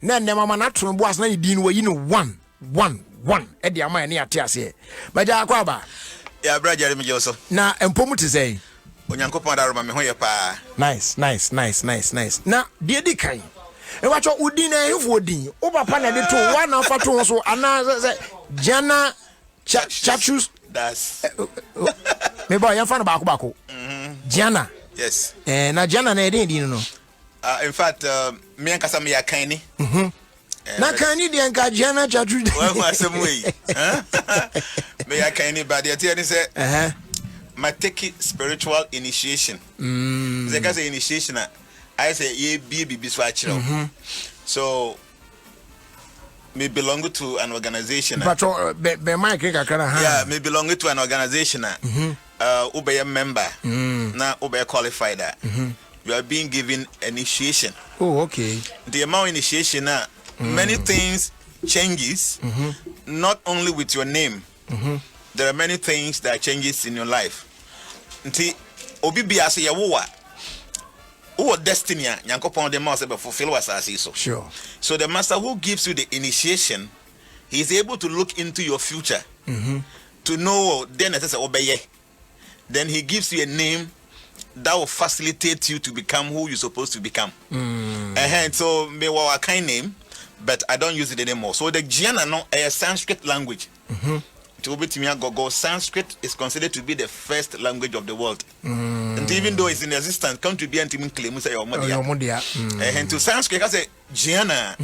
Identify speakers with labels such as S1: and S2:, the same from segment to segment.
S1: na mama na tron boas na din we yi no 1 e de ama ne ate ase ba ja akwa ba
S2: ya bra jare me joso
S1: na empom te say
S2: onyankopon da roma me ho ye pa
S1: nice na de di kan e wa cho udin na ehfo odin o papa na de to one na fa to so ana Jnana Caksus
S2: that's
S1: me boy yan fa na bako Jnana
S2: yes
S1: na Jnana na e din no
S2: in fact me ankasa me ya kan ni
S1: na kan ni de anka Jnana Caksus
S2: wa asem we me ya kan ni ba de tie ni say my take spiritual initiation they can say initiation I say ye be so actually so me belong to an organization
S1: but be Mike kakara
S2: yeah me belong to an organization ube a member na ube qualified that you are being given initiation.
S1: Oh, okay.
S2: The amount initiation many things changes not only with your name. There are many things that changes in your life. Nti obi bia say yawo wa destiny nyankopon de ma say be fulfill wasasi so.
S1: Sure.
S2: So the master who gives you the initiation, he is able to look into your future to know then it is obey. Then he gives you a name that will facilitate you to become who you're supposed to become. And so me wa kind name, but I don't use it anymore. So the Jnana no a Sanskrit language. To go Sanskrit is considered to be the first language of the world. And even though it's in existence, come to be anti claim say and to Sanskrit I say Jnana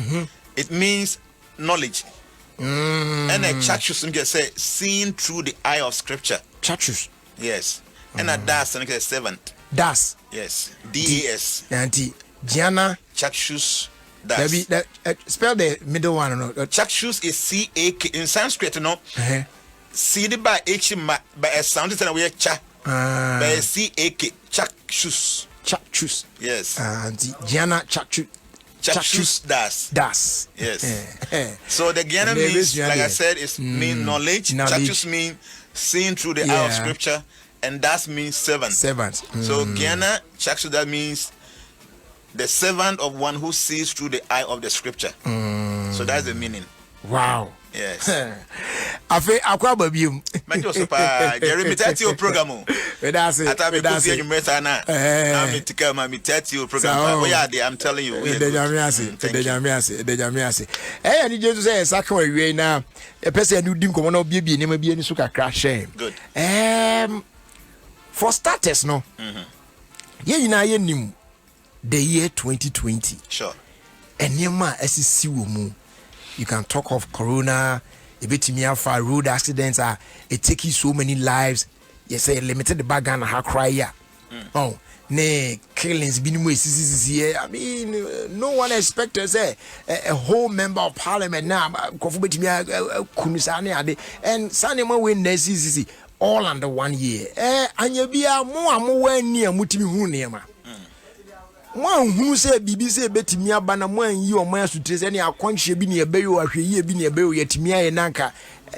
S2: it means knowledge. And a Caksus can say seen through the eye of scripture.
S1: Caksus.
S2: Yes. And a das and a servant.
S1: Das.
S2: Yes. DAS.
S1: Anti Jnana
S2: Caksus. Das.
S1: That spell the middle one no.
S2: Caksus is CAK in Sanskrit no. C by H by a sound is we cha. By CAK Caksus.
S1: Caksus.
S2: Yes.
S1: Anti Jnana Caksus.
S2: Caksus das. Yes. So the Jnana means, like I said, is mean knowledge. Caksus means seeing through the eye of scripture, and that means servant.
S1: Servant.
S2: So Jnana Caksus that means the servant of one who sees through the eye of the scripture. So that's the meaning.
S1: Wow.
S2: Yes.
S1: Afi akwa babium.
S2: Mejo so pa Jeremy tati o program.
S1: That's it.
S2: Ata be kusi enyumresa na. Na me tika ma me tati o program. We are there, I'm telling you.
S1: De jame ase. Ani Jesus say saka wa wie na e pese anu di nkomo na obiebie nema bie ni so kakra shame.
S2: Good.
S1: For starters no. Ye nyina ye nim the year 2020.
S2: Sure.
S1: Enema asisi wo mu. You can talk of corona, a bit for road accidents are it taking so many lives. You say limited the bag and how cry ya. Oh, nay, killings been here. I mean, no one expected say a whole member of parliament now and Sanema win this all under 1 year. And you be a more near Mutimi. One who said BBC betimi abana mwan yi o man sutrese ne akwanhye bi ne ebe yo ahweye bi ne ebe yo yetimi aye nanka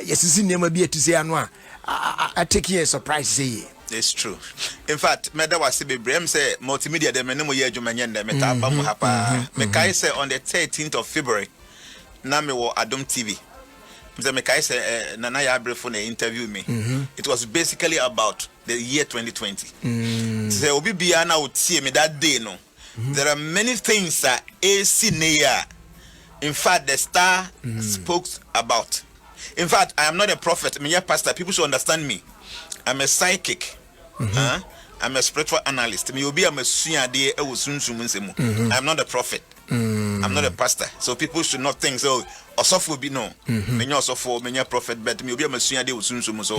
S1: yesisi nema bi etise ano a take a surprise say
S2: it's true. In fact, meda was bebrem say multimedia dem ne mo ye adwumanye ndem meta ba mu hapa me kai say on the 13th of February na me wo Adom TV me kai say nana ya abrefo na interview me. It was basically about the year 2020. Say obi bia na otie me that day no. There are many things that AC near. In fact, the star spoke about. In fact, I am not a prophet. I'm a pastor. People should understand me. I'm a psychic. I'm a spiritual analyst. I'm not a prophet. I'm not a pastor. So people should not think so. Also, be no. Many also for many prophet, but me a so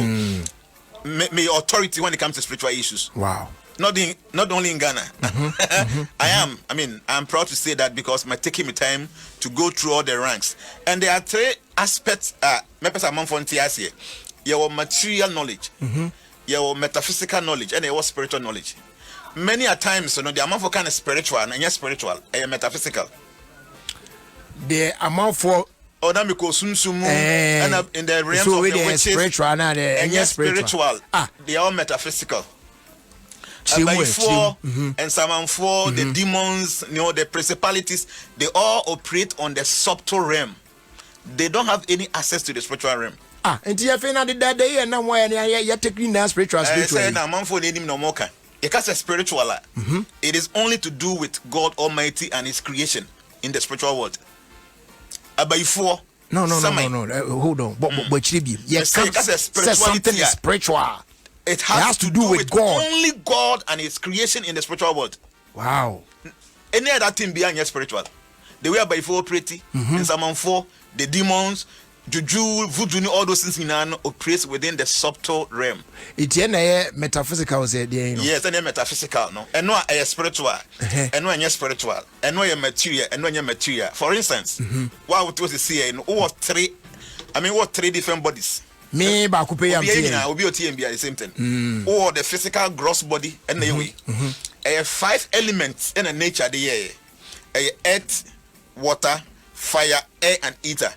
S2: me authority when it comes to spiritual issues.
S1: Wow.
S2: Not only in Ghana. I'm proud to say that because my taking me time to go through all the ranks. And there are three aspects your material knowledge, your metaphysical knowledge, and your spiritual knowledge. Many a times, the amount for kind of spiritual and yes spiritual and metaphysical. The amount for and in the realms of the witches
S1: spiritual and yes spiritual.
S2: They are metaphysical. By 4 and Saman 4, the demons, the principalities, they all operate on the subtle realm. They don't have any access to the spiritual realm.
S1: And you feel that day and now you're taking that spiritual.
S2: I said, I'm on for no more. Because a spiritual, it is only to do with God Almighty and His creation in the spiritual world. By 4.
S1: No. Hold on. But yes, something is spiritual.
S2: It has to do with God. Only God and His creation in the spiritual world.
S1: Wow.
S2: Any other thing beyond your spiritual. The way by 4 operating, in Psalm 4, the demons, juju, voodoo, all those things in operate within the subtle realm.
S1: It's metaphysical,
S2: yes, and metaphysical, no, and no spiritual, and no spiritual, and no material, and no material. For instance, what was the saying? What 3 different bodies?
S1: Me back pay am
S2: will be the same thing. Or the physical gross body and the way. 5 elements in a nature the earth, water, fire, air, and ether.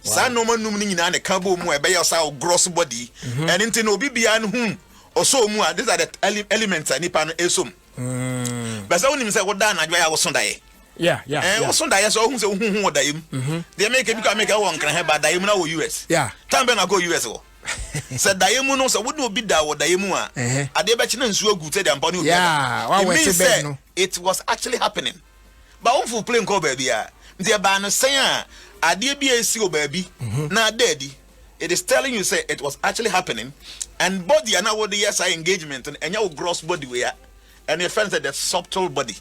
S2: Sa no man num ni na ne ka bo mu e be your gross body and into no bibia whom or so mu. These are the elements and nipa no esom. But so nim say wo da na dwa wo so dae.
S1: Yeah.
S2: Wo so dae so hu say hu da yim. They make a one can have da yim na wo US.
S1: Yeah.
S2: Time na go US wo. Said da yim no so wo do bi da wo da yim a. Ade be chi na nsu agu te dem pa no.
S1: Yeah,
S2: it was actually happening. But on for playing call baby a. They ba no say ade bi esi o baby na daddy. It is telling you say it was actually happening and body and now the yes engagement and your gross body we are and your friends said the subtle body.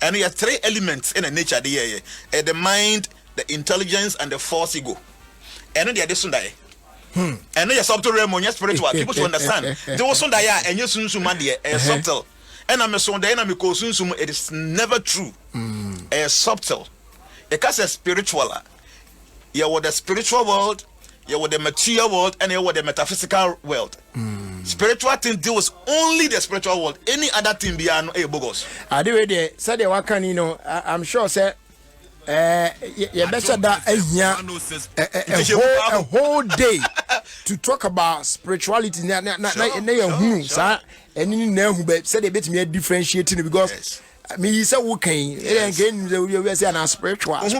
S2: And we have 3 elements in the nature the mind, the intelligence, and the force ego. And then they are this one. And then your subtle realm on your spiritual people to understand. There was one that and you soon subtle. And I'm a son there and I'm a it is never true. A subtle. Because a spiritual. You are the spiritual world, you are the material world, and you are the metaphysical world. Spiritual thing deals only the spiritual world. Any other thing beyond a bogus.
S1: I do it. Said the wakan, you know. I'm sure, sir. You better that a whole day to talk about spirituality. And you know, said a bit me differentiating because. Yes. Me is a working again we say an spiritual and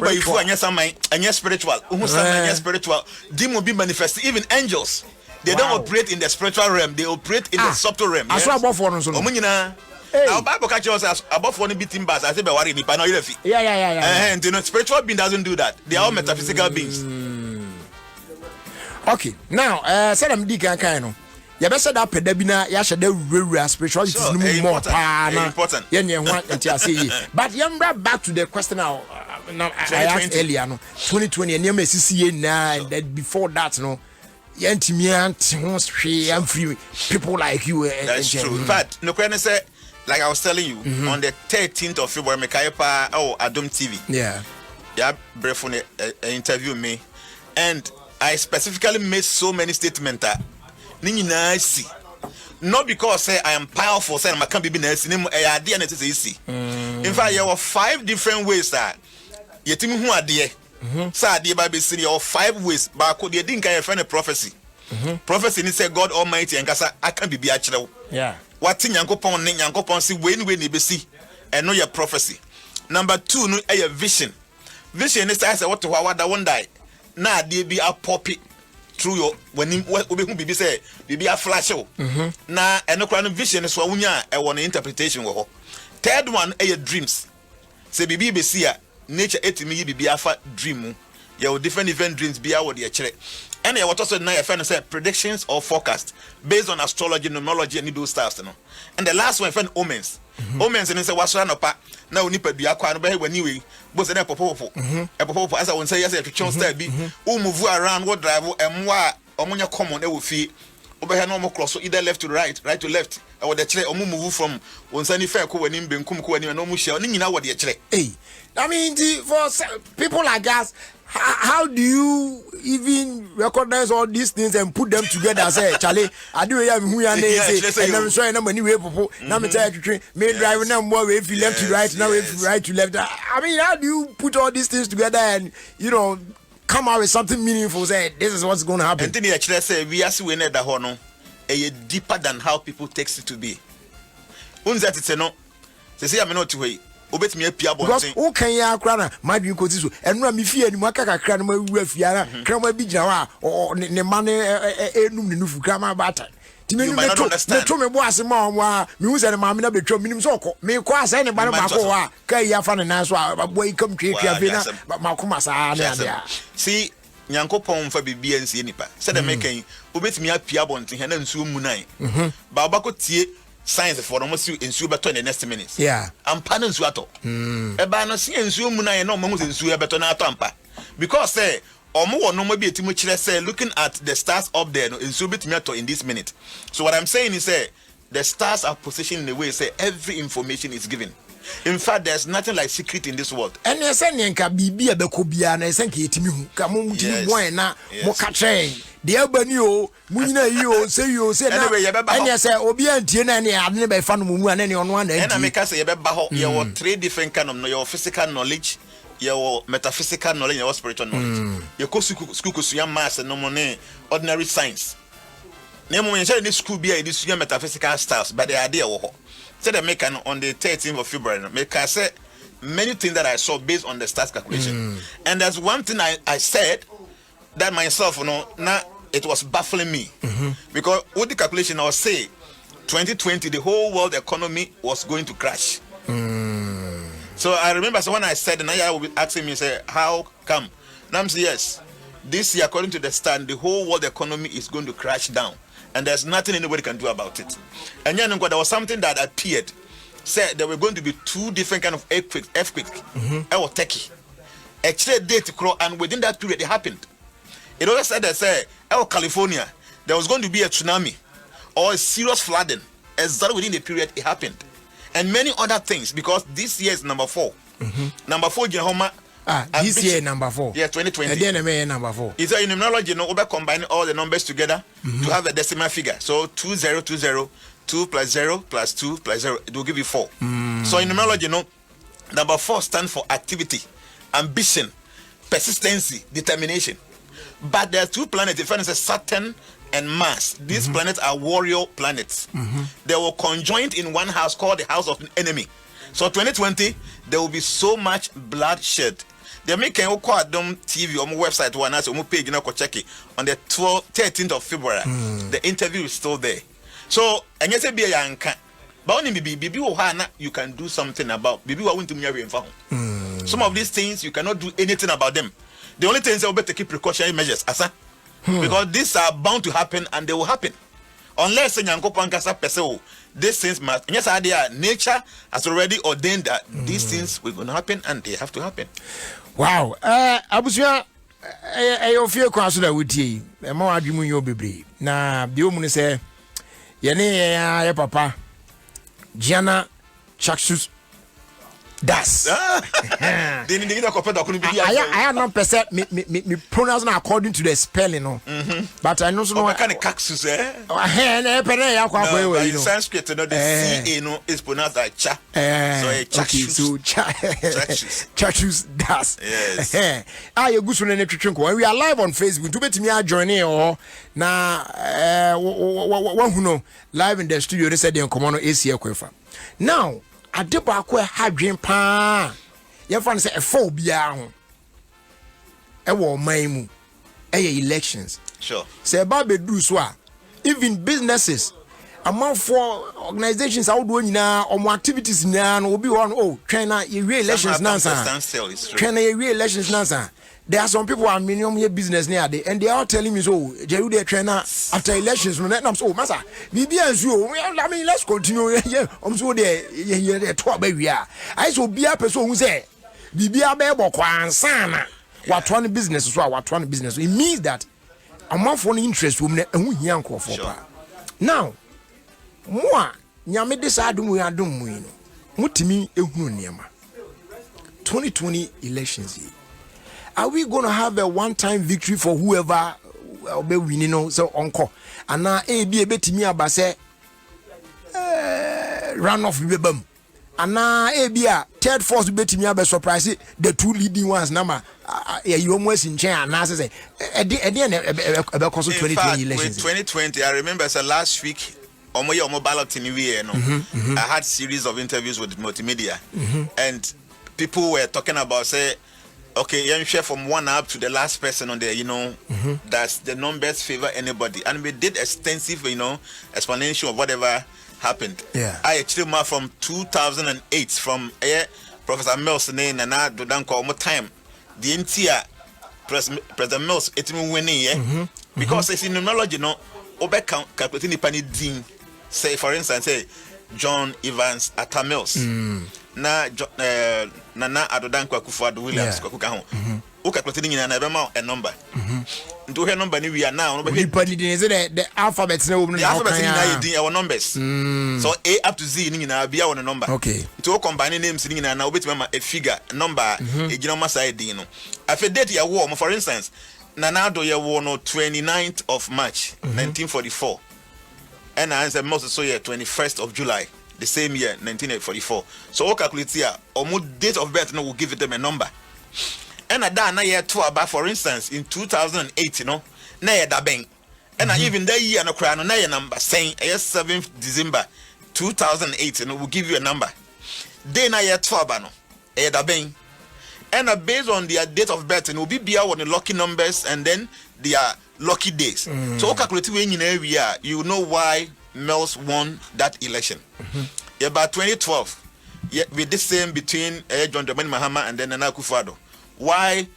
S2: yes spiritual demon be manifest even angels they don't operate in the spiritual realm they operate in the subtle realm
S1: as well about for no
S2: now Bible catch us about for beating bars I say be worry nipa na you
S1: yeah
S2: and you know spiritual being doesn't do that they are all metaphysical beings.
S1: Okay now said I'm dig kan you better that pedabina ya shade rewura spirituality is no more
S2: important.
S1: But back to the question now I asked earlier no 2020 and you see and then before that no I'm free people like you.
S2: That's true. But no question say like I was telling you on the 13th of February me kaipa Adom TV. Yeah brief on interview me and I specifically made so many statements not because say I am powerful, say I can't be nice. In fact, there were 5 different ways that you think who are there. So the Bible says there are 5 ways. But could you think I find a prophecy? Prophecy is say God Almighty and I can be actually.
S1: Yeah.
S2: What thing Yankopon see when you be see and know your prophecy. Number 2, no a vision. Vision is I say what that one die. Now they be a poppy. Through your when we say be a flash na and vision is one interpretation. Third one dreams. Say be see nature etimi be a dream. You different event dreams be out the and what also now friend say predictions or forecast based on astrology, numerology, and those stuff. And the last one friend omens. Omens and say what's now nipa be akwa no be when you bo say na popo as I won say yes to star be who move around what drive and wa omonya common e wo fie obe no mo cross either left to right to left e wo de kire omo move from won sani fair ko wani benkum ko wani no mo hia ni nyina wo de kire.
S1: I mean for people like us how do you even recognize all these things and put them together? Say, Charlie, I do have who and I'm sorry, no money way for now. Me tell you, me driving now more if you left to right, now if right to left. I mean, how do you put all these things together and come out with something meaningful? Say, this is what's going to happen.
S2: And then actually say we are seeing that hono, deeper than how people takes it to be. Unzat it no. Say I'm not way. Obet me apia
S1: because
S2: bonting.
S1: who can ya krana my dream ko so enura me fie ni maka kakra na ma wu afiara krama bi gina wa ne man enum ne nufu krama bata timenu me me bo ase ma wa me hu se ne ma me na betwa minim so okọ me ko ase ne ba ma ko wa kai ya fa ne nan so boy kam twetwa bi na ma ko masa na dia
S2: see Nyankopon fa bibia nsie nipa said the making obet me apia bonting he na nsuo mu nan ba ba ko tie science for almost nsuo beto in the next minutes.
S1: Yeah.
S2: Ampa na nsuo ato. Eba no se nsuo mu na ye na omo nsuo beto na ato ampa. Because say omo wo no ma bi etimo kire say looking at the stars up there no nsuo betimi ato in this minute. So what I'm saying is say the stars are positioned in a way say every information is given. In fact, there's nothing like secret in this world.
S1: And yes, and yanka bibi abeko bia na esenka yetimi hu ka mo mutimi boy na mo ka tren de abani o munyina yi o say na and yes obi antie na ne ade ne be fa no mu ana ne ono ana
S2: and I make us say ye be ba ho ye were three different kind of your physical knowledge, your metaphysical knowledge, your spiritual knowledge. Your school kusuya math no money ordinary science. Name when you school be this metaphysical styles, but the idea wo ho. Said the maker on the 13th of February. Maker said many things that I saw based on the stars calculation. And there's one thing I said that myself, now it was baffling me. Because with the calculation, I was saying 2020, the whole world economy was going to crash. So I remember when I said, and I will be asking me, say, how come? And I'm saying, yes, this year, according to the stand, the whole world economy is going to crash down. And there's nothing anybody can do about it. And then there was something that appeared, said there were going to be two different kind of earthquakes. Or Turkey. Actually, date and within that period it happened. It also said that California, there was going to be a tsunami or a serious flooding. Exactly within the period it happened. And many other things, because this year is number 4. Number 4, Jnana.
S1: This year number 4.
S2: Yeah, 2020.
S1: And then number 4.
S2: It's in numerology, we combine all the numbers together to have a decimal figure. So 2020, 2 plus 0 plus 2 plus 0, it will give you 4. So in numerology, number 4 stands for activity, ambition, persistency, determination. But there are two planets, the difference is Saturn and Mars. These planets are warrior planets. They were conjoined in one house called the house of an enemy. So 2020, there will be so much bloodshed. They make an Adom TV on my website one as on my page, check it on the 13th of February. The interview is still there. So, and yes, be a yanka. But only Bibi you can do something about. Bibi want to marry and some of these things you cannot do anything about them. The only thing is you better keep precautionary measures, because these are bound to happen and they will happen. Unless these things must. Yes, idea nature has already ordained that these things will going to happen and they have to happen.
S1: Wow. Abusia, I feel consider with you. A more adjumu yo bebre. Na biomun say, Yene ya papa, Jnana, Caksus. Das.
S2: I
S1: am not percent me pronounce according to the spelling, but I know so
S2: no kind of Caksus,
S1: in
S2: Sanskrit, the C is pronounced like cha. So
S1: Caksus das.
S2: Yes.
S1: You go to the nutrition. We are live on Facebook. To bet me I join in or na one who know live in the studio. They said they come on AC Ekwefa. Now. Adeba ko hadwen pa ye fa no say e phobia ho e wo man mu e elections
S2: sure
S1: say ba be do so a even businesses among for organizations how do nyina omo activities nyina no obi won twen na ye elections nansa twen na ye elections nansa. There are some people who are minimum here business near day, and they are telling me so. Jeru de trainer after elections, no net. So, massa, BB and you. I mean, let's continue. Yeah, so there. Talk baby. I so be a person who say, BB a bebo kwansana. What one business? So what one business? It means that a month for interest woman and we young for. Now, moi, nyame decide we are doing. Mutimi ehunu niema. 2020 elections. Are we going to have a one-time victory for whoever be winning? So uncle, and now a be a bit me about say run off with them, and now a be a third force bet me about surprise the two leading ones number. You almost in chair and I say at the end about 2020 elections.
S2: With 2020, I remember last week omo ballot in I had series of interviews with multimedia, and people were talking about say, okay, you share from one up to the last person on there, that's the numbers favor anybody, and we did extensive, explanation of whatever happened.
S1: Yeah,
S2: I actually from 2008 from Professor Mills and Nana Dodanko almost time the entire President Mills it's winning because it's in numerology, over calculating the penny dean. Say for instance, say John Evans Atta Mills. Na Nana Adodanko Akufo-Addo Williams Kwakuka ho. O calculating in a number. Do her number we are now.
S1: The alphabet
S2: in our numbers. So A up to Z in be on number.
S1: Okay.
S2: To combine names in now bit a figure number a genoma side dino. After date ya war, for instance, Nana do ya war no 29th of March 1944. And I answer most so year 21st of July, the same year 1944. So all calculate here, almost date of birth will give them a number. And I done a year 2 about for instance in 2008, na da bang. And I even that year no crown na number saying 7th December 2008 will give you a number. Then na year 2 no da bang. And based on their date of birth and will be on the lucky numbers and then their lucky days. So calculate when you know why Mills won that election. About 2012, with this same between John Dramani Mahama and then Nana Akufo-Addo. Why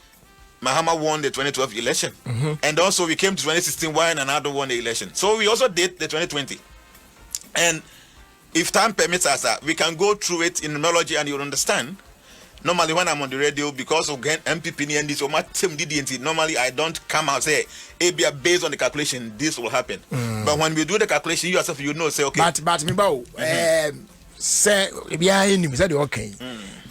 S2: Mahama won the 2012 election, and also we came to 2016 why Nana Addo won the election. So we also did the 2020, and if time permits us, we can go through it in numerology and you'll understand. Normally, when I'm on the radio, because of MPP and this, normally I don't come out say, "ABA based on the calculation, this will happen." But when we do the calculation, you yourself, say, "Okay."
S1: But me bow, say, behind him said, "Okay."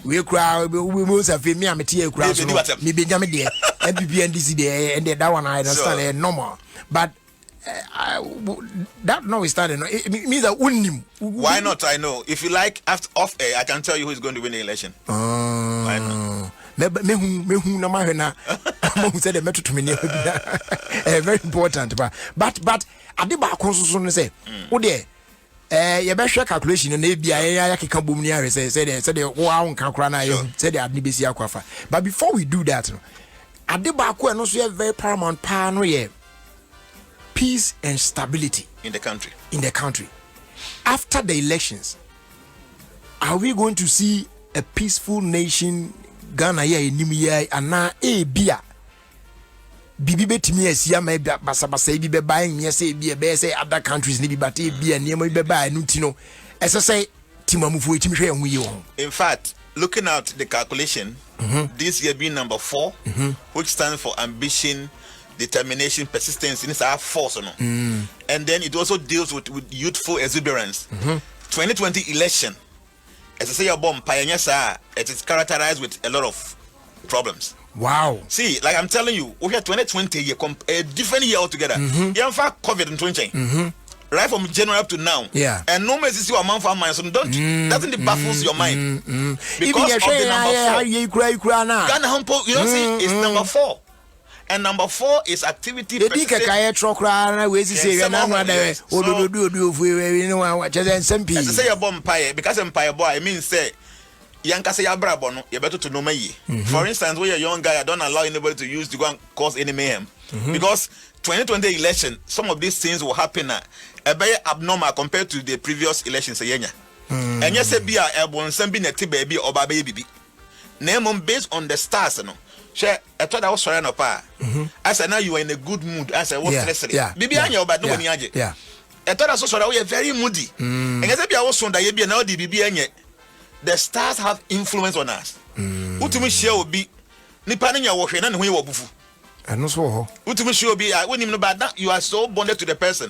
S1: We cry, we must have me. I'm a tear crowd. Me Benjamin there, MPP and DC there, and that one I understand normal. But that notwithstanding, it means that
S2: why not? I know. If you like, after off air, I can tell you who is going to win the election. Why not?
S1: Very important, but I did back on say, oh dear. You better calculation and maybe I can boom near said wow said they had Nibisi Aquafa. But before we do that, I did back and also very paramount power. Peace and stability
S2: in the country.
S1: After the elections, are we going to see a peaceful nation? Ghana here in Nimia and now a beer. Bibi betimi asia ma basa bi be buying me say be say other countries ni bi but e be near be buy no ti no. Ese say timamufo etimi hwe enwu yi ho.
S2: In fact, looking at the calculation, this year being number 4, which stands for ambition, determination, persistence, in our force, and then it also deals with youthful exuberance. 2020 election, as I say, your bomb pioneer, it is characterized with a lot of problems.
S1: Wow.
S2: See, like I'm telling you, we had 2020 a different year altogether. In fact, COVID in 2020. Right from January up to now.
S1: Yeah.
S2: And no message your mind for mind. So doesn't baffles your mind. Because of the number 4. Ghana Humpo, you don't see, it's number 4. And number 4 is activity.
S1: Say
S2: a bomb pie because empire boy, I mean say Yankasa Yabrabono, you better to know me. For instance, when you're a young guy, I don't allow anybody to use to go and cause any mayhem. Because 2020 election, some of these things will happen a very abnormal compared to the previous elections. And yes, be a airborne, sending a baby or baby. Name based on the stars, Share, I thought I was sorry, I said, now you are in a good mood. I said, what's stressing? Bibi anyo, but nobody aje. I thought I was sorry, we are very moody. And as I was on the Yabi, now the Bibi anye. The stars have influence on us. Ultimate share will be Nippani ya washing and we were bufu.
S1: And no so.
S2: Ultimate share will be when you know about that, you are so bonded to the person.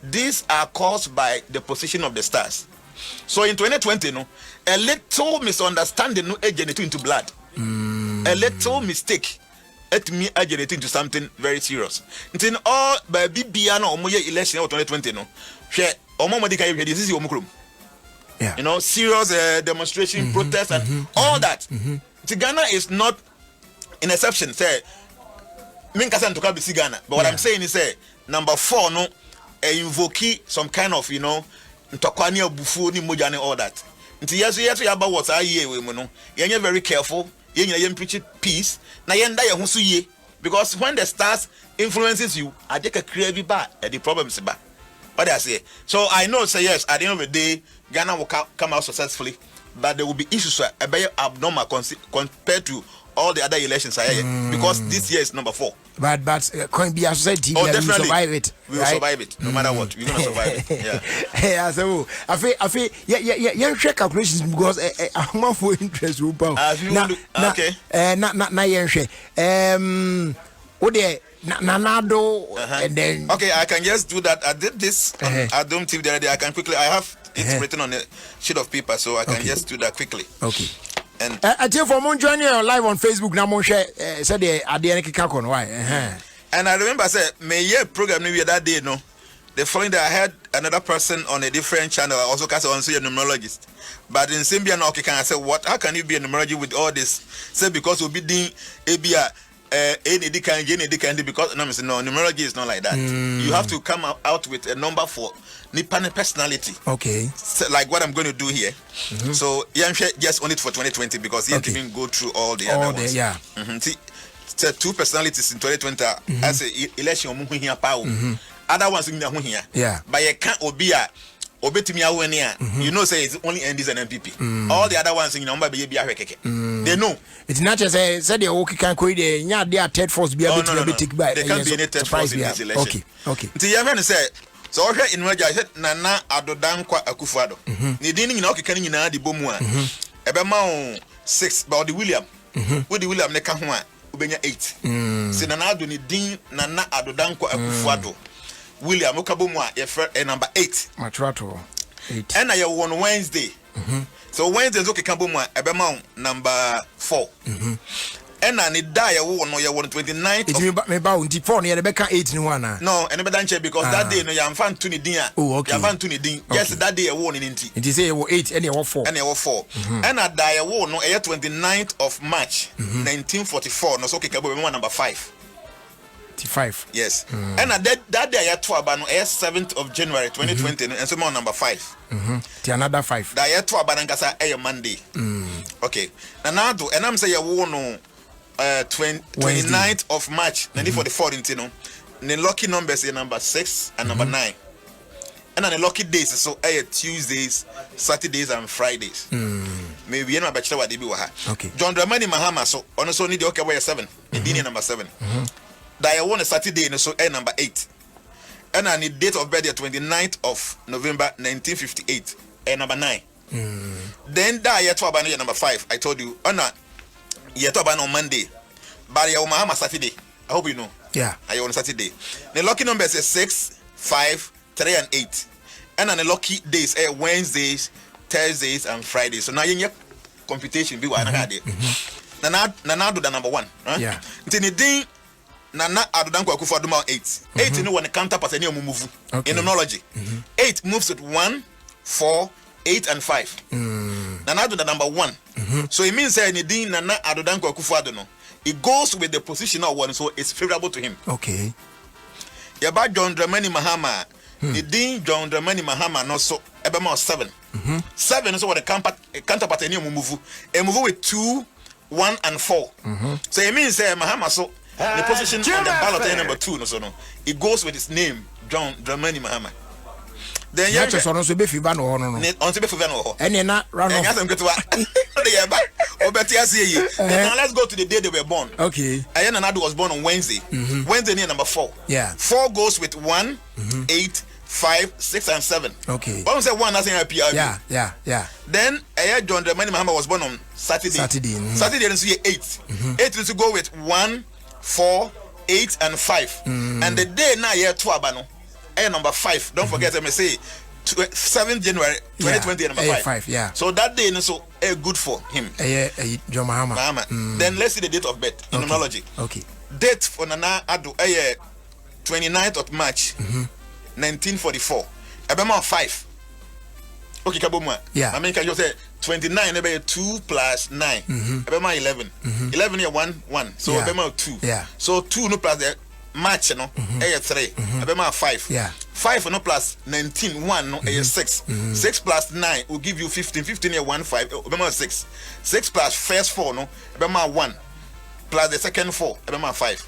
S2: These are caused by the position of the stars. So in 2020, a little misunderstanding generated into blood. A little mistake let me generate into something very serious. Until all by Bibiano or Moya election of 2020, share or more medical this is your mukrum. You know, serious demonstration, protest, and all that. Ghana is not an exception. Say, Minkasan to come to Ghana, but what I'm saying is, say, number 4, invoke some kind of, you know, ntokwani obufu ni moja and all that. Nti yesu yaba what aye we mu no. Yenye very careful. Yenye preach peace. Na yenda ye ho so ye. Because when the stars influences you, I take a creative bad and the problems bad. What I say. So I know say yes, at the end of the day, Ghana will come out successfully, but there will be issues very abnormal compared to all the other elections because this year is number 4.
S1: But can be a society
S2: we
S1: survive it.
S2: We will survive it no matter what. We're gonna survive it. Yeah.
S1: Yeah. So I feel yeah check calculations because I'm not for interest group.
S2: Okay.
S1: Nanado and then
S2: okay, I can just do that. I did this on Adom TV the other day. I can quickly. I have it written on a sheet of paper, so I can just do that quickly.
S1: Okay.
S2: And
S1: I tell for mon joining live on Facebook now. Mon share said the idea kikakon why.
S2: And I remember I said may year program maybe that day no. The following day I had another person on a different channel. I also cast on a numerologist. But in Symbian okay, can I say what? How can you be a numerologist with all this? Say because we'll be doing ABA. Because no, numerology is not like that. You have to come out with a number for Nippon personality.
S1: Okay.
S2: So, like what I'm going to do here. So just only for 2020 because you didn't go through all the other ones.
S1: Yeah.
S2: See, so 2 personalities in 2020 as a election power. Other ones in the
S1: yeah.
S2: But you can't obey you know, say it's only NDs and MPP. All the other ones in number be they know.
S1: It's not just said the okay can create they are third force be able to take by.
S2: There can't be any third force in this election.
S1: Okay.
S2: So you have to say so okay in Raja said Nana Adom kwa Akufo-Addo. Ni dini nyina okay kan nyina di bomu a. Ebe ma 6 but the William. With the William ne ka ho a obenya 8. So Nana Addo ni din Nana Adom kwa Akufo-Addo. William Okabomu a number 8.
S1: Matrato 8.
S2: And I on Wednesday. So Wednesday is okay Kabomu a number 4. And I need die on 29th.
S1: It's me bound 4 near the Becca 8 in one.
S2: No, and never check because that day no you am fan to ni din.
S1: Oh, okay.
S2: You fan to ni din. Yes, that day I won in Inti.
S1: It is 8 and you 4.
S2: And you 4. And I die no 29th of March 1944. No so okay Kabomu number 5.
S1: 5.
S2: Yes. And that day I had 7th of January 2020 and so number 5.
S1: Another 5.
S2: That I had a Monday. Okay. Now do and I'm saying you won 29th of March 1944 in the lucky numbers are number 6 and number 9. And then the lucky days so Tuesdays, Saturdays and Fridays. Maybe my bachelor what they be
S1: okay.
S2: John Dramani Mahama so also need the okay way 7. The number 7. That I won a Saturday and so number 8. And I need date of birth the 29th of November 1958 number 9. Then that year 12 number 5. I told you year 12 on Monday. But I Mahama Saturday. I hope you know.
S1: Yeah.
S2: I on Saturday. The lucky numbers is 6, 5, 3 and 8. And on the lucky days Wednesdays, Thursdays and Fridays. So now you computation be one day. Nana do the number 1.
S1: Yeah.
S2: Nana Adom kwa Akufo-Addo 8. 8 no one counterpart any move in numerology. 8 moves with 1, 4, 8 and 5. Nana do the number 1. So it means that anything Nana Adom kwa Akufo-Addo no, it goes with the position of 1, so it's favorable to him.
S1: Okay.
S2: Yaba John Dramani Mahama. The Dean John Dramani Mahama no so ebema 7. 7 is what the counterpart any move. A move with 2, 1 and 4. So it means that Mahama so the position on the ballot number 2 no so no. It goes with his name, John Dramani Mahama. Then
S1: you just on so be fiba no no.
S2: On so be fiba no.
S1: And na run off.
S2: Now let's go to the day they were born.
S1: Okay.
S2: Ayan Nana was born on Wednesday. Wednesday near number 4.
S1: Yeah.
S2: 4 goes with 1, 8, 5, 6 and 7.
S1: Okay.
S2: One say 1 doesn't help you.
S1: Yeah.
S2: Then John Dramani Mahama was born on Saturday. Saturday is 8. 8 is to go with 1, 4, 8 and 5. And the day now year 12 number 5. Don't forget me say 7th January 2020 number 5.
S1: Yeah.
S2: So that day so good for him.
S1: John Mahama.
S2: Then let's see the date of birth in numerology.
S1: Okay.
S2: Date for Nana Addo 29th of March 1944. Ebema 5. Okay, Kaboma.
S1: Yeah.
S2: I mean, can you say 29 ebe 2 plus 9. Ebema 11. 11 here 1 1. So
S1: yeah.
S2: Ebema 2.
S1: Yeah.
S2: So 2 no plus the March no 3. Ebema 5.
S1: Yeah.
S2: 5 no plus 19 1 no is 6. 6 plus 9 will give you 15. 15 is 1 5 obema 6. 6 plus first 4 no obema 1 plus the second 4 obema 5.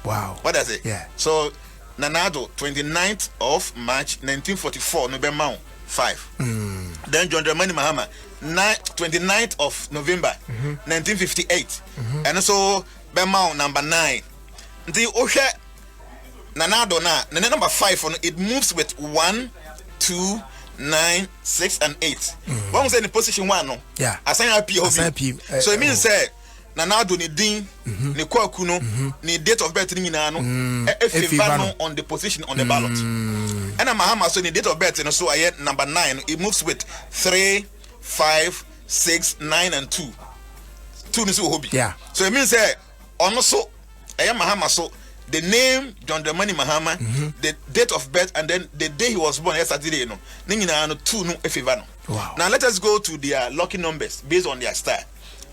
S1: Wow.
S2: What does it?
S1: Yeah.
S2: So Nanado 29th of March 1944 no obema 5. Then John Dramani Mahama 29th of November 1958. And so obema number 9. The Osha Nanado na number 5 it moves with 1, 2, 9, 6 and 8. When we say in position 1 no.
S1: Yeah.
S2: Assign P. So it means say Nanado ni din ni kwaku no ni date of birth ni nyina no no on the position on the ballot. And Mahama so ni date of birth no so I number 9 it moves with 3, 5, 6, 9 and 2. 2 ni so hobby.
S1: Yeah.
S2: So it means say also Mahama so the name John Dramani Mahama, the date of birth, and then the day he was born. Yes, Saturday, you know. Ningina no 2 no efivano.
S1: Wow.
S2: Now let us go to their lucky numbers based on their star.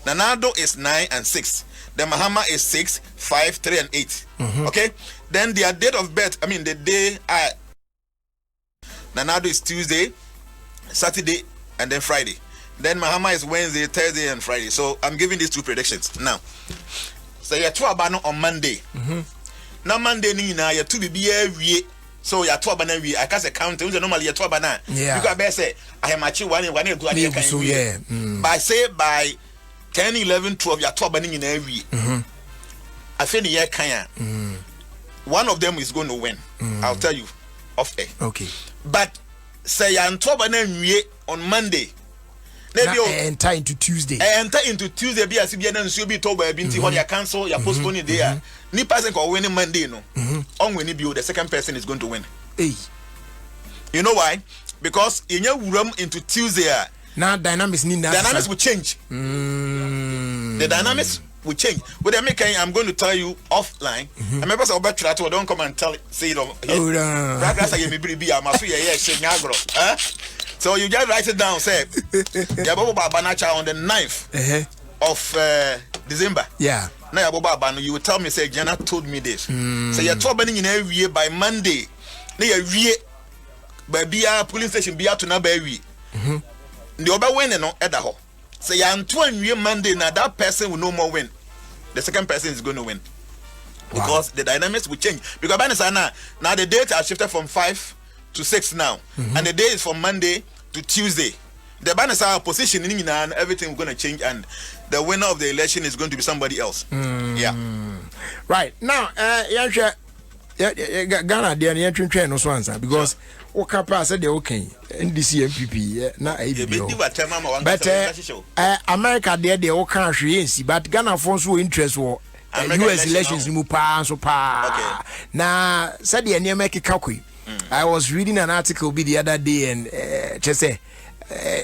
S2: Nanado is 9 and 6. The Mahama is 6, 5, 3 and 8. Okay. Then their date of birth. I mean the day. Nanado is Tuesday, Saturday, and then Friday. Then Mahama is Wednesday, Thursday, and Friday. So I'm giving these 2 predictions now. So you're 2 abano on Monday. Na Monday ni na ya 2 bibia wie so ya 2 abana wie I can say count we normally ya 2 abana because be say I am achi one go ade kan wie by say by 10 11 12 ya 2 abana ni na wie I feel the year kan one of them is going to win. I'll tell you off air.
S1: Okay.
S2: But say ya 2 abana wie on Monday
S1: enter into Tuesday.
S2: Be as if you don't be told by Binti when you cancel, you postpone it there. Ni person can win Monday, no. On when you the second person is going to win.
S1: Hey.
S2: You know why? Because in your room into Tuesday,
S1: now dynamics
S2: will change. The dynamics will change. But I'm going to tell you offline. I remember so about that don't come and tell say it on. So you just write it down, say Yaboba Banacha on the 9th of December.
S1: Yeah.
S2: Now Yaboba Banu, you will tell me, say Jnana told me this. So you're traveling in every year by Monday. By Bia police station, Bia to Nabawi. The other win and at the hole. So you're on 2 Monday, now that person will no more win. The second person is going to win. Because the dynamics will change. Because now the date has shifted from 5 to 6 now, and the day is from Monday to Tuesday. The banners are positioning and everything is going to change, and the winner of the election is going to be somebody else. Yeah.
S1: Right now, Ghana, they no answer because Okapa said they're okay. NDC MPP, na ABO. But America, they all country, but Ghana phones who interest war. US elections mu pa so pa. Na said the near make kakui. I was reading an article the other day and just say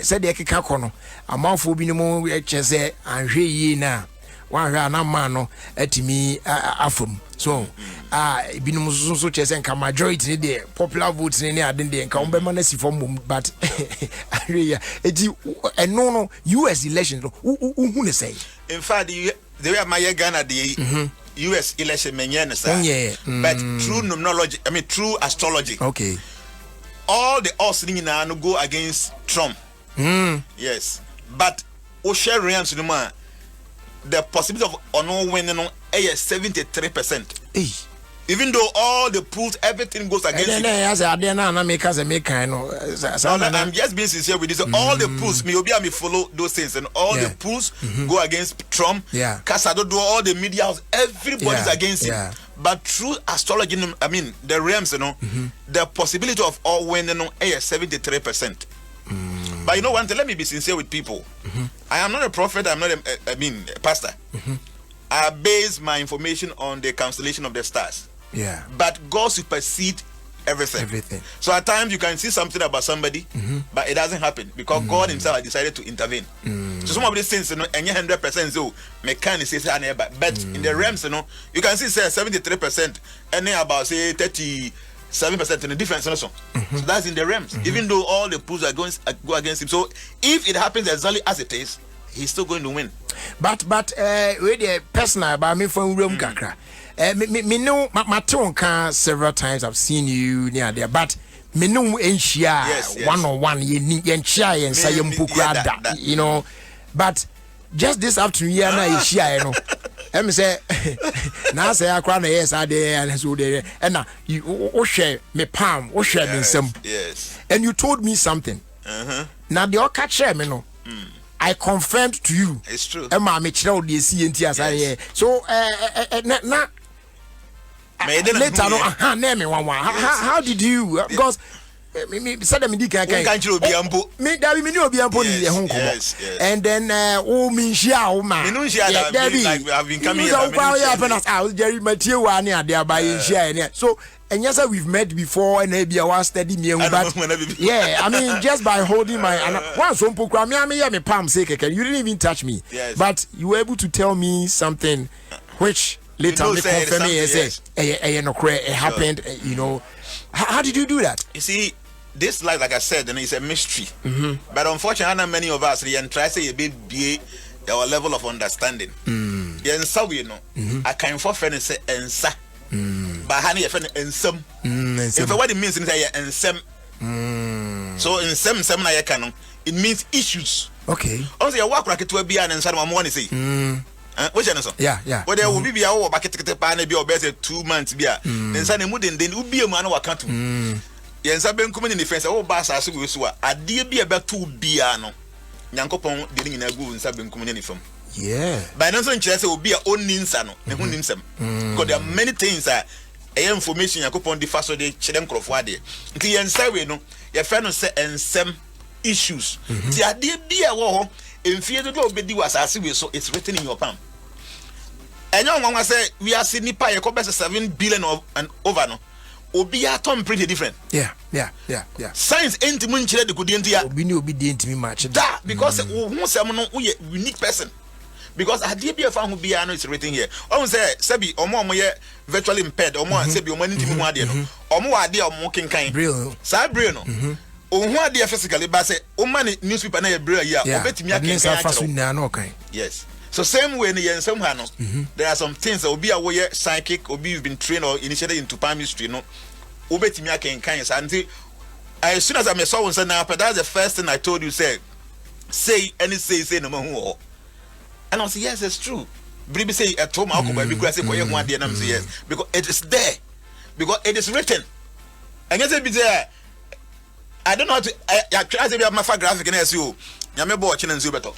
S1: said the kikakono amount for binimo just say and ye na one na man no etimi afum so binum so just say majority the popular votes ni aden de nka umbe man si form but no US elections who ne say
S2: in fact the way my Ghana the US election but true numerology, I mean true astrology.
S1: Okay.
S2: All the odds no go against Trump. Yes. But the possibility of no winning is 73%. Even though all the polls, everything goes against him. I'm just being sincere with this. All the polls, me follow those things, and all the polls go against Trump.
S1: Yeah.
S2: Casado do all the media, everybody's against him. But through astrology, I mean the realms, the possibility of all winning is 73%. But you know one thing, let me be sincere with people. I am not a prophet. I'm not a pastor. I base my information on the constellation of the stars.
S1: Yeah.
S2: But God supersedes everything. So at times you can see something about somebody, but it doesn't happen because God Himself has decided to intervene. So some of these things, and 100% so mechanics say but in the realms, you can see say 73%, and then about say 37% in the difference also. So that's in the realms. Even though all the pools are go against him. So if it happens exactly as it is, he's still going to win. But
S1: with the personal about me from room kakra. Me know my tone can several times I've seen you near there, but menum enhia one on one ye enhia yen say mpokura you know, but just this afternoon here na enhia no em say na say akra na yes ade and so there and na you share me palm share me nsam.
S2: Yes,
S1: and you told me something now the oka share me no I confirmed to you
S2: it's true
S1: Emma me chira odi esi enti asare so na later no na me wan how did you because me said me di kan me da me ni obi ampo ni e ho nkomo and then me nhia o ma
S2: like I've been coming
S1: here Jerry Matthew wa ni ade aba nhia ne so and yes we've met before and maybe I was study me but yeah I mean just by holding my once on program me palm say keke you didn't even touch me but you were able to tell me something which later me confirm me say it happened you know how did you do that?
S2: You see this life, like I said, it's a mystery. But unfortunately, many of us try to say a bit be our level of understanding. Yeah, so you know, I can for friend say ensa, but honey, a friend ensam. If what it means is ensam. So ensam na canon, it means issues.
S1: Okay.
S2: Also, you walk like to be an ensam. I'm one to say. Which answer?
S1: Yeah.
S2: But there will be our bucket pan be or better 2 months. Beer. Then Sunday wouldn't then be a man or can't. Yes, I've been coming in defense. Oh, Bass, I see I dear be about 2 piano. Yankopon didn't in a good and Sabin community from.
S1: Yeah.
S2: By no such as will be a own insano, and who names them. Because there are many things that information Yankopon the first of the Chedem Crofwadi. The answer, no, your friend say and some issues. The idea be a war in fear to go be was as so it's written in your palm. And young one say we are Sydney Pie, 7 billion and over no. Obi atom pretty different.
S1: Yeah.
S2: Science ain't much the good idea.
S1: Obi ni obedient me much.
S2: That because who say no unique person. Because I did be a fan who be is written here. I say Sebi or more virtually impaired or more Sebi or money to more idea. Or more idea of mocking kind.
S1: Real.
S2: Sabrino. Or one idea physically, but say, oh money newspaper na brea ya. Yes. So same way in somehow there are some things that will be a way psychic or be you've been trained or initiated into palmistry no obetimi can until as soon as I saw one say now but that's the first thing I told you say no more and I say yes it's true Bribi say at home because say for one day and I say yes because it is there because it is written and yes it be there I don't know how to I try to be my graphic and SEO Yame bo watching and Zubeto.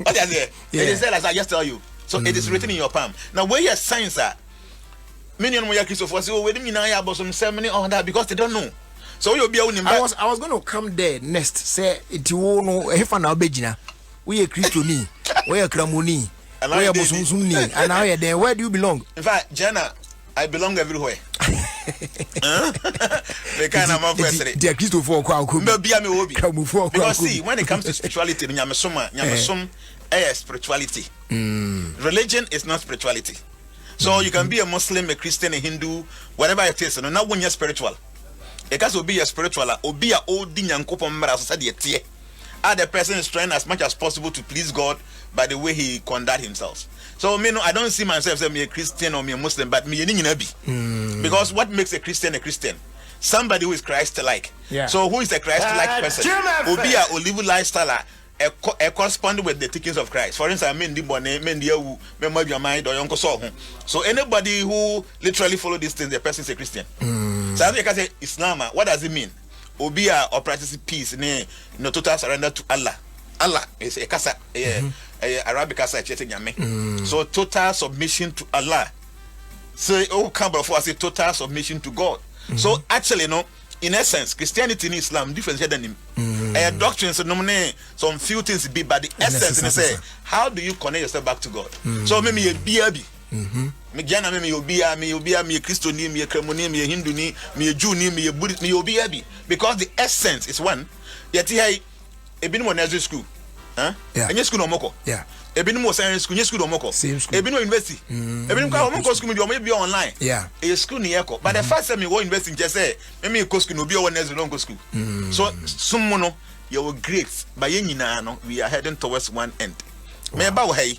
S2: What is it? It is there as I just tell you. So it is written in your palm. Now where your signs are, many of my Christopher say, oh, wait a minute, I have some ceremony on that because they don't know. So you'll be only. I
S1: was going to come there next. Say it won't know if an albejina. We are Christoni, we are Cramoni, we are Bosumni, and I there. Where do you belong?
S2: In fact, Jnana, I belong everywhere. They kind of because see when it comes to spirituality spirituality religion is not spirituality so you can be a Muslim, a Christian, a Hindu, whatever it is, and not when you're spiritual it can be a spiritual or be a old the person is trying as much as possible to please God by the way he conduct himself. So I don't see myself as me a Christian or me a Muslim, but me a because what makes a Christian? Somebody who is Christ-like. Yeah. So who is a Christ-like person? Will be a live lifestyle correspond with the teachings of Christ. For instance, so anybody who literally follow these things, the person is a Christian. So I can say Islam. What does it mean? Obia or practice peace, no total surrender to Allah. Allah is a kasa, Arabic kasa, so total submission to Allah. So come before I say total submission to God. So actually, in essence, Christianity and Islam different than him. Doctrines, some few things be, but the essence, and say, how do you connect yourself back to God? So maybe a BRB. Me Jnana me obia me a Christian me a Kremoni me a Hindu me a Jew me a Buddhist me obia because the essence is one. Yet here ebin mo nursery school, and your school no moko. Yeah. Ebin mo science school, your school no moko. Ebin mo university. Ebin mo moko school me be online. Yeah. A school ni eko. But the first time you go university just say me go school no be one nursery don't go school. So some you were great. By Jnana we are heading towards one end. Me ba wo hey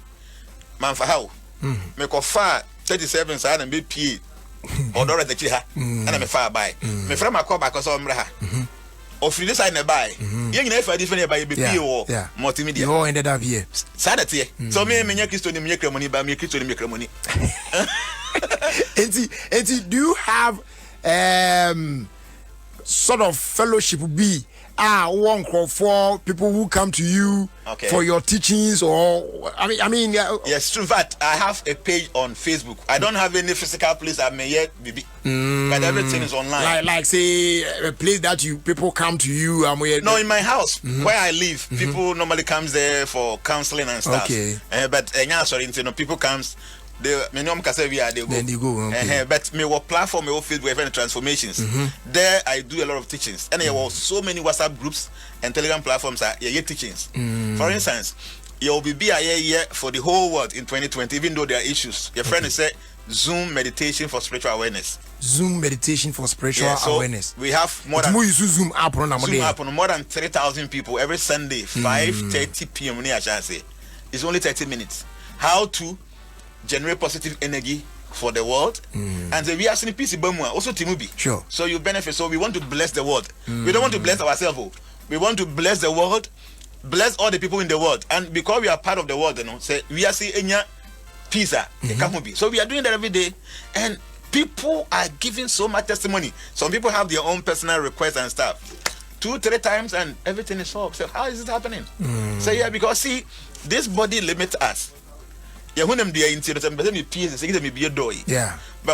S2: man for how me ko fa 37 and be PA or door the chiha, and I'm a fire by. My friend, my call back or some raha. Or free this I buy. Young never different by BP or multimedia.
S1: You all ended up here.
S2: Saturday. So me and Christo make money by me, Christo make money.
S1: And do you have sort of fellowship be one call for people who come to you for your teachings, or I mean
S2: yes, true. In fact, I have a page on Facebook. I don't have any physical place I may yet be, but everything is online.
S1: Like say a place that people come to you.
S2: No, in my house where I live, people normally comes there for counseling and stuff.
S1: Okay,
S2: but sorry, people comes. They go.
S1: Then you go. Okay.
S2: But me what platform me Facebook event transformations. There I do a lot of teachings, and there was so many WhatsApp groups and Telegram platforms are teachings. For instance, you'll be here for the whole world in 2020, even though there are issues. Your friend is said Zoom meditation for spiritual awareness.
S1: Zoom meditation for spiritual awareness.
S2: We have more than
S1: Zoom app on
S2: more than 3,000 people every Sunday, 5:30 p.m. It's only 30 minutes. How to generate positive energy for the world, and we are seeing peace also Timubi.
S1: Sure.
S2: So you benefit. So we want to bless the world. We don't want to bless ourselves. We want to bless the world, bless all the people in the world, and because we are part of the world, say we are seeing peace. So we are doing that every day, and people are giving so much testimony. Some people have their own personal requests and stuff. 2-3 times, and everything is solved. So how is it happening? So because see, this body limits us. Yeah, but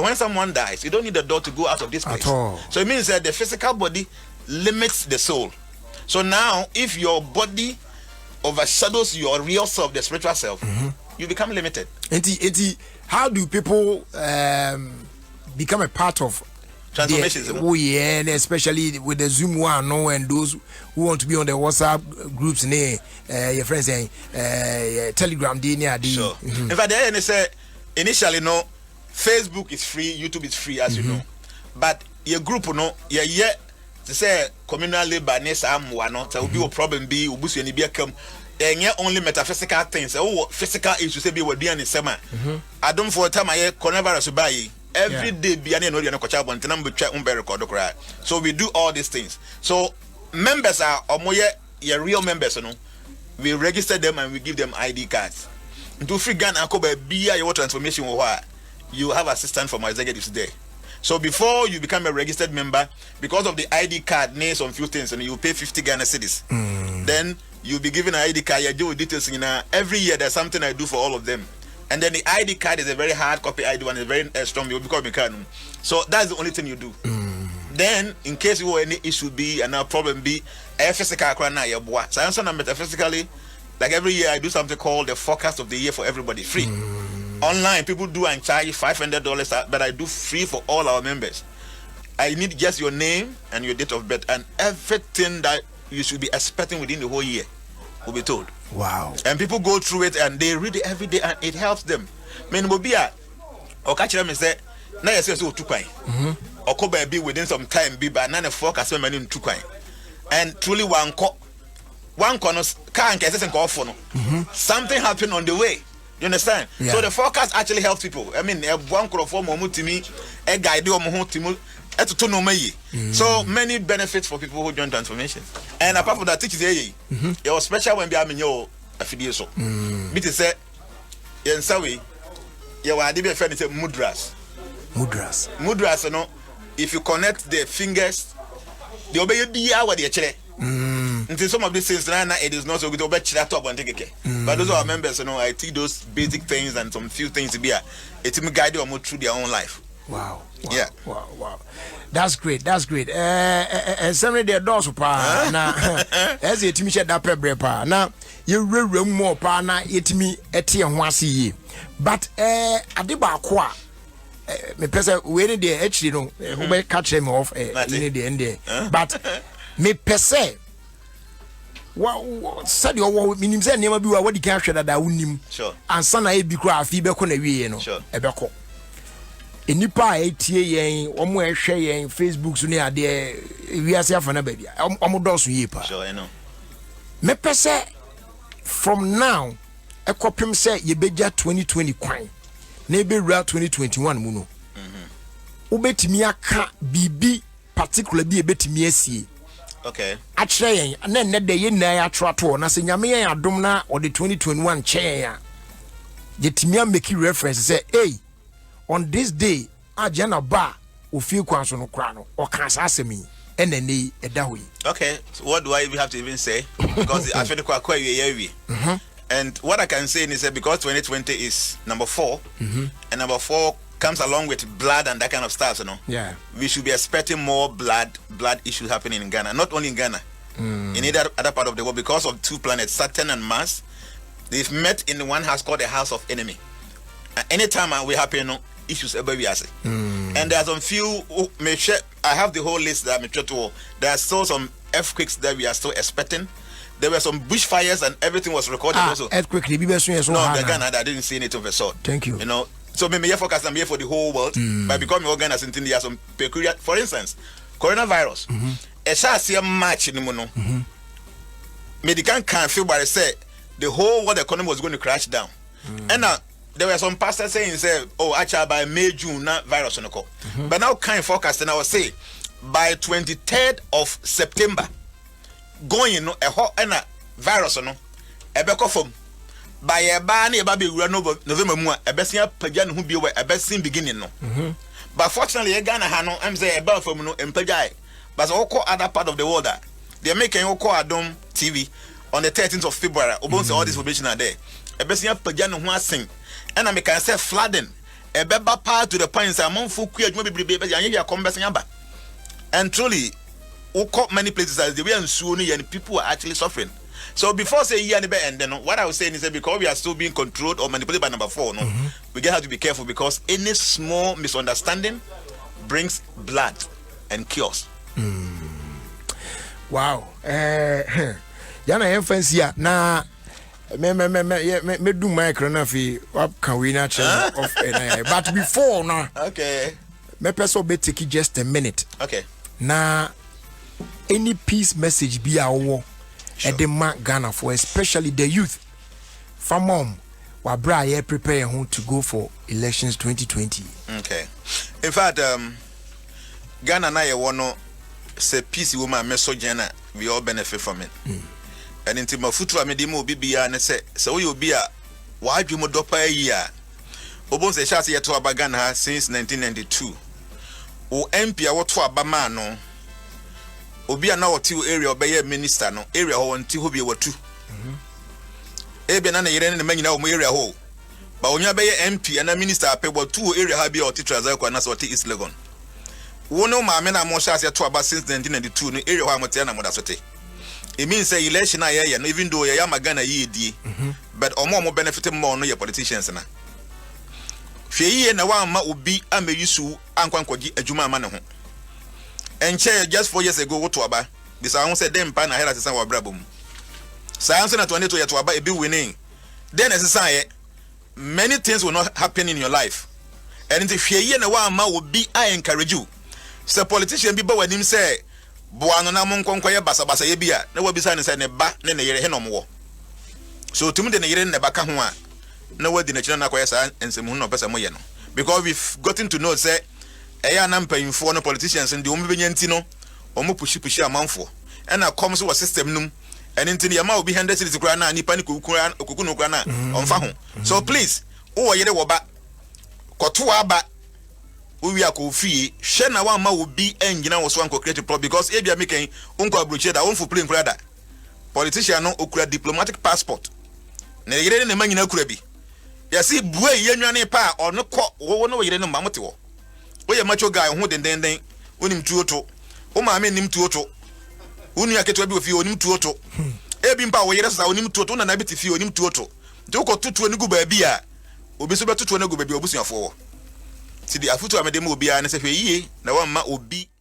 S2: when someone dies, you don't need the door to go out of this place
S1: at all.
S2: So it means that the physical body limits the soul. So now if your body overshadows your real self, the spiritual self, you become limited.
S1: How do people become a part of
S2: transformations?
S1: And especially with the Zoom one, and those who want to be on the WhatsApp groups, your friends saying Telegram,
S2: sure. In fact, they say initially, Facebook is free, YouTube is free, as you know, but your group, to say communal labor, so will be a problem. Be come. And only metaphysical things. Physical issues. Say be what be in summer. Adom for a time I coronavirus buy. Every day, so we do all these things. So members are your real members, we register them and we give them ID cards. To free Ghana be your transformation, you have assistance from our executives there. So before you become a registered member, because of the ID card names on few things, and you pay 50 Ghana cedis. Then you'll be given an ID card. You do details. Every year there's something I do for all of them. And then the ID card is a very hard copy ID one, is very strong. You become a card. So that's the only thing you do. Then, in case you have any issue be and a problem be, physical so I'm saying metaphysically, like every year I do something called the forecast of the year for everybody, free. Online, people do and charge $500, but I do free for all our members. I need just your name and your date of birth, and everything that you should be expecting within the whole year will be told.
S1: Wow.
S2: And people go through it and they read it every day and it helps them. Or catch them and say, now you say so too quiet. Or could be within some time be by 9 o'clock as well too quiet. And truly one corner can't get and call for something happened on the way. You understand?
S1: Yeah.
S2: So the forecast actually helps people. I mean, one crop for me, a guide so many benefits for people who join transformation. And apart from that, teach it was special when we are in your affiliation. Me to say, in Sawi, you are the friend is mudras. Mudras, if you connect the fingers, the obey be our dear chair. Until some of these things, it is not so good to bet that top and take it. But those are our members, I teach those basic things and some few things to be it will guide them through their own life.
S1: Wow.
S2: Yeah.
S1: Wow. That's great. And some of the doors pa na as it me that pebble pa na you room more pa na it me eti ho ase but adeba ko a me pese we dey actually no who be catch them off in the end there but me pese said you minim say nema bi wa wadi kan hweda da wonim
S2: sure
S1: ansa na e bi kra afi be ko na wie no e be ko enipa etie yen omo ehwe yen Facebook so ne ade wiase afana ba bia omo doso yipa
S2: sure I know
S1: me pese from now e kopim say ye beja 2020 kwan na e be ra 2021 mu no wobetimi aka bibi particular bi ebetimi asie
S2: okay
S1: akyerɛ yɛn na nnɛ de yɛn na yɛ atroato na sɛ nyame yɛn adom na ɔde 2021 kyɛn ya yɛtimi make reference say hey on this day Jnana ba ofie kwan so no kra no ɔka sa asɛm yi ɛna ne ɛda hɔ yi.
S2: Okay, so what do I even have to even say? Because I feel quite and what I can say is that because 2020 is number 4, and number 4 comes along with blood and that kind of stuff, you know.
S1: Yeah.
S2: We should be expecting more blood issues happening in Ghana, not only in Ghana, in either other part of the world, because of 2 planets, Saturn and Mars. They've met in one house called the house of enemy. Anytime we happen, issues ever we are saying. And there's some few. I have the whole list that I'm to. There are still some earthquakes that we are still expecting. There were some bushfires and everything was recorded also.
S1: Earthquake, the
S2: Ghana, I didn't see anything of the sort.
S1: Thank you.
S2: You know, so maybe your focus I'm here for the whole world. But because we organize something, there are some peculiar. For instance, coronavirus. A shall match in the mono. Medical can't feel by say the whole world economy was going to crash down. And now there were some pastors saying, oh, actually by May, June, not virus on the call. But now kind of forecasting, I will say by 23rd of September, going a hot and a virus on a beco from by a banny baby run over November, a bestia pagan who be away a best scene beginning. No, but fortunately, a Ghana Hano, I'm saying about from no and Pajai, but all other part of the world that they're making Adom TV on the 13th of February. Almost all this information are there. A bestia pagan who has sing. And I can say flooding a beba part to the point that among folk and truly many places as the way and Sunni and people are actually suffering. So before say yeah and then what I was saying is that because we are still being controlled or manipulated by number 4, no, we have to be careful because any small misunderstanding brings blood and chaos.
S1: Wow. Jnana fancy na me do my chronographhy up can we not off but before now
S2: okay
S1: me person be take just a minute
S2: okay
S1: na any peace message be our at the mark Ghana for especially the youth for mom wa bra here prepare home to go for elections 2020.
S2: Okay, in fact Ghana na ye wono say peace woman meso Jnana we all benefit from it. And into my future, I made him be and say, so you'll be a why you would dopa a year. Obon say, Shasi to Abagana since 1992. O MP, what to Abamano. Obia now 2 area obey minister, no area or until who be what 2. Ebenana, you're in the menu now, area hole. But when you be MP and a minister, pay what 2 area happy or teachers, I can answer what is Legon. One no my men are more Shasi to Abba since 1992, no area Hamatiana Modasote. It means say election even though you are Ghana ye but more benefit more no your politicians na. Fe na wa ma obi ameyisu ankwankwaji adwuma ma ne ho. Enche just 4 years ago to aba. This I won't say them pa na hera sesan wa brabom. Science na 22 years to aba e be winning. Then as many things will not happen in your life. And if fe na wa ma obi I encourage you. Say politician bi ba wanim say Boano na monkonko ye basa ye bia na wabisa ne se ne ba ne ne yere he no mo so tumi de ne yere ne baka ho a na wadi na kira na koye sa ensem hu no pesa mo ye no because we've gotten to know say eya na mpanyimfo no politicians ndi o mbenya nti no o mo pushi amanfo e na come so wa system num ene nti ya ma obi 100 cities kura na nipa ni okuku no kura na onfa ho so please wo yere wo ba koto aba we are coffee, Shena one ma will be engina was one creative problem because if you are making uncle abroche that one for playing brother. Politician no okura diplomatic passport. Na yere ne manyina kura bi. Ya see boy yenwane pa or no ko wo no yere no mamote wo. Wo ye macho guy ho den onim tuoto. O ma me nim tuoto. Unu aketo bi ofi onim tuoto. E bi mpa wo yere sa onim tuoto na na bi ti fi onim tuoto. Nti ko tutuo ne gu ba bi a obi so be tutuo ne gu ba bi obusuafo wo. See the afutu amedemo obi a na se hwe yie na wa ma obi